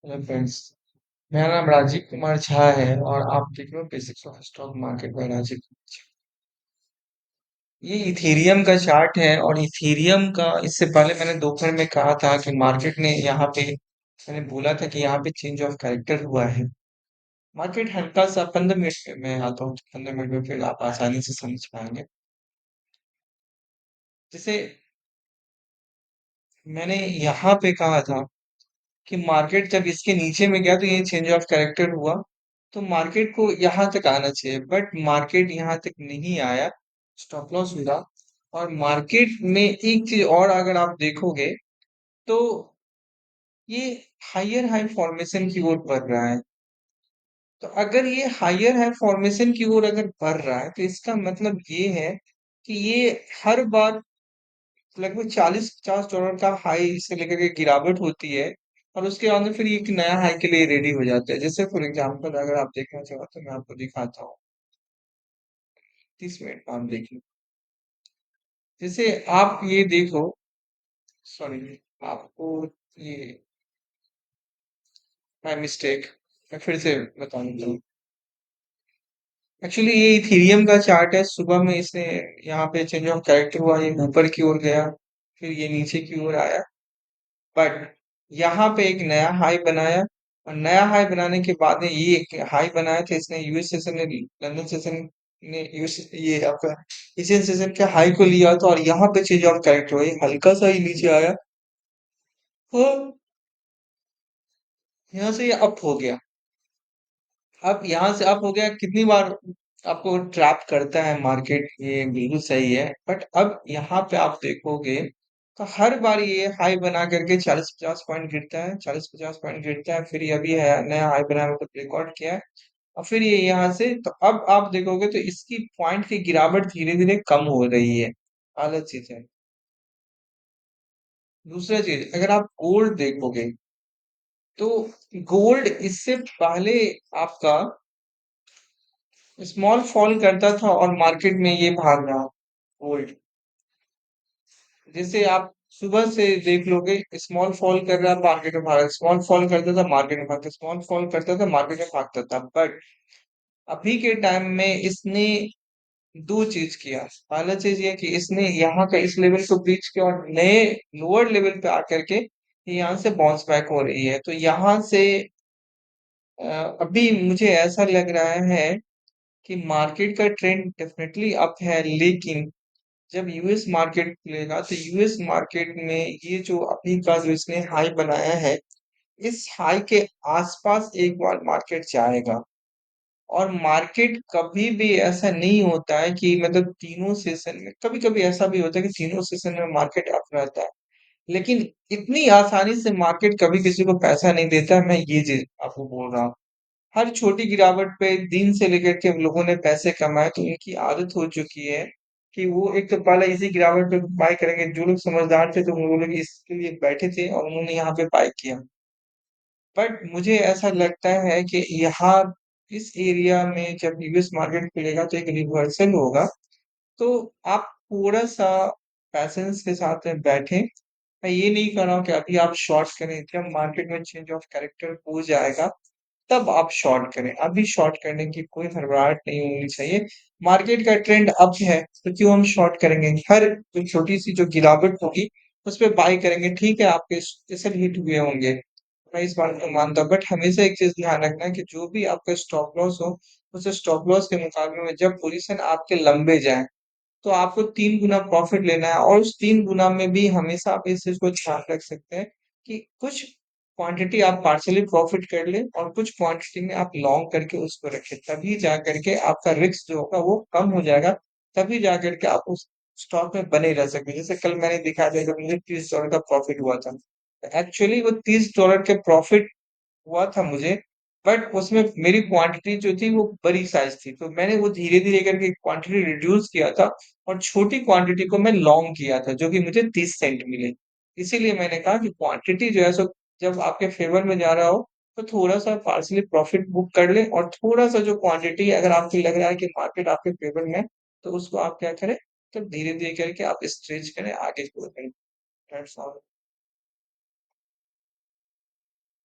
Hello friends. मेरा नाम राजीव कुमार झा है और आप देख रहे हो basics of stock market by Rajiv Kumar Jha. ये इथेरियम का चार्ट है और इथेरियम का इससे पहले मैंने दोपहर में कहा था कि मार्केट ने यहाँ पे मैंने बोला था कि यहाँ पे चेंज ऑफ कैरेक्टर हुआ है। मार्केट हल्का सा 15 मिनट में आता हूँ, 15 मिनट में फिर आप आसानी से समझ पाएंगे। जैसे मैंने यहाँ पे कहा था कि मार्केट जब इसके नीचे में गया तो ये चेंज ऑफ कैरेक्टर हुआ, तो मार्केट को यहाँ तक आना चाहिए बट मार्केट यहाँ तक नहीं आया। स्टॉप लॉस हुआ। और मार्केट में एक चीज और अगर आप देखोगे तो ये हायर हाई फॉर्मेशन की ओर बढ़ रहा है। तो अगर ये हायर हाई फॉर्मेशन की ओर अगर बढ़ रहा है तो इसका मतलब ये है कि ये हर बार लगभग 40-50 डॉलर का हाई से लेकर के गिरावट होती है और उसके बाद में फिर ये एक नया हाई के लिए रेडी हो जाता है। जैसे फॉर एग्जांपल अगर आप देखना चाहो तो मैं आपको दिखाता हूँ। 30 मिनट में आप देखिए। जैसे आप ये देखो, सॉरी, आपको ये माय मिस्टेक, मैं फिर से बताऊंगा। एक्चुअली ये इथेरियम का चार्ट है। सुबह में इसने यहाँ पे चेंज ऑफ कैरेक्टर हुआ, ये ऊपर की ओर गया, फिर ये नीचे की ओर आया। बट यहाँ पे एक नया हाई बनाया और नया हाई बनाने के बाद में ये एक हाई बनाया था इसने। यूएस सेशन ने, लंदन सेशन ने यूएस ये आपका एशियन सेशन के हाई को लिया था और यहाँ पे चेंज ऑफ कैरेक्टर हुआ, ये हल्का सा ही नीचे आया और यहाँ से ये अप हो गया। अब यहाँ से अप हो गया, कितनी बार आपको ट्रैप करता है मार्केट, ये बिल्कुल सही है। बट अब यहाँ पे आप देखोगे तो हर बार ये हाई बना करके 40-50 पॉइंट गिरता है, 40-50 पॉइंट गिरता है, फिर ये अभी है नया हाई बना मतलब रिकॉर्ड किया है और फिर ये यहाँ से। तो अब आप देखोगे तो इसकी पॉइंट की गिरावट धीरे धीरे कम हो रही है। अलग चीज है। दूसरा चीज, अगर आप गोल्ड देखोगे तो गोल्ड इससे पहले आपका स्मॉल फॉल करता था और मार्केट में ये भाग रहा गोल्ड। जैसे आप सुबह से देख लोगे, स्मॉल फॉल कर रहा मार्केट में भागा, स्मॉल फॉल करता था मार्केट में भागता, स्मॉल फॉल करता था मार्केट में भागता था। बट अभी के टाइम में इसने दो चीज किया। पहला चीज ये कि इसने यहाँ का इस लेवल को ब्रीच किया और नए लोअर लेवल पे आकर के ये यहाँ से बाउंस बैक हो रही है। तो यहाँ से अभी मुझे ऐसा लग रहा है कि मार्केट का ट्रेंड डेफिनेटली अप है, लेकिन जब यूएस मार्केट खुलेगा तो यूएस मार्केट में ये जो अभी का जो इसने हाई बनाया है, इस हाई के आसपास एक बार मार्केट जाएगा। और मार्केट कभी भी ऐसा नहीं होता है कि मतलब तीनों सेशन में, कभी कभी ऐसा भी होता है कि तीनों सेशन में मार्केट अप रहता है, लेकिन इतनी आसानी से मार्केट कभी किसी को पैसा नहीं देता है। मैं ये चीज आपको बोल रहा हूँ। हर छोटी गिरावट पे दिन से लेकर के लोगों ने पैसे कमाए, तो उनकी आदत हो चुकी है कि वो एक तो पहले इसी गिरावट पे बाय करेंगे। जो लोग समझदार थे तो वो लोग इसके लिए बैठे थे और उन्होंने यहाँ पे बाय किया। बट मुझे ऐसा लगता है कि यहाँ इस एरिया में जब यूएस मार्केट खुलेगा तो एक रिवर्सल होगा। तो आप थोड़ा सा पैसेंस के साथ में बैठे। मैं ये नहीं कर रहा हूँ कि अभी आप शॉर्ट करें, जब मार्केट में चेंज ऑफ कैरेक्टर हो जाएगा तब आप शॉर्ट करें। अभी शॉर्ट करने की कोई हड़बड़ाहट नहीं होनी चाहिए। मार्केट का ट्रेंड अप है तो क्यों हम शॉर्ट करेंगे? हर जो छोटी सी जो गिरावट होगी उस पे बाय करेंगे। ठीक है, आपके जैसे हिट हुए होंगे, मैं इस बात को मानता हूँ, बट हमेशा एक चीज ध्यान रखना है कि जो भी आपका स्टॉप लॉस हो, उस स्टॉप लॉस के मुकाबले में जब पोजीशन आपके लंबे जाए तो आपको 3 गुना प्रॉफिट लेना है। और उस 3 गुना में भी हमेशा आप इस चीज को ध्यान रख सकते हैं कि कुछ क्वांटिटी आप पार्शियली प्रॉफिट कर ले और कुछ क्वांटिटी में आप लॉन्ग करके उसको रखें। तभी जा करके आपका रिस्क जो होगा वो कम हो जाएगा। तभी जा करके आप उस स्टॉक में बने रह सकते हैं। जैसे कल मैंने दिखाया था जब मुझे $30 का प्रॉफिट हुआ था, एक्चुअली वो $30 के प्रॉफिट हुआ था मुझे, बट उसमें मेरी क्वांटिटी जो थी वो बड़ी साइज थी, तो मैंने वो धीरे धीरे करके क्वांटिटी रिड्यूस किया था और छोटी क्वांटिटी को मैं लॉन्ग किया था जो कि मुझे 30 सेंट मिले। इसीलिए मैंने कहा कि क्वांटिटी जो है सो जब आपके फेवर में जा रहा हो तो थोड़ा सा पार्सली प्रॉफिट बुक कर ले और थोड़ा सा जो क्वांटिटी अगर आपको लग रहा है कि मार्केट आपके फेवर में है तो उसको आप क्या करें, तो धीरे धीरे करके आप स्ट्रेच करें, आगे को करें। That's all.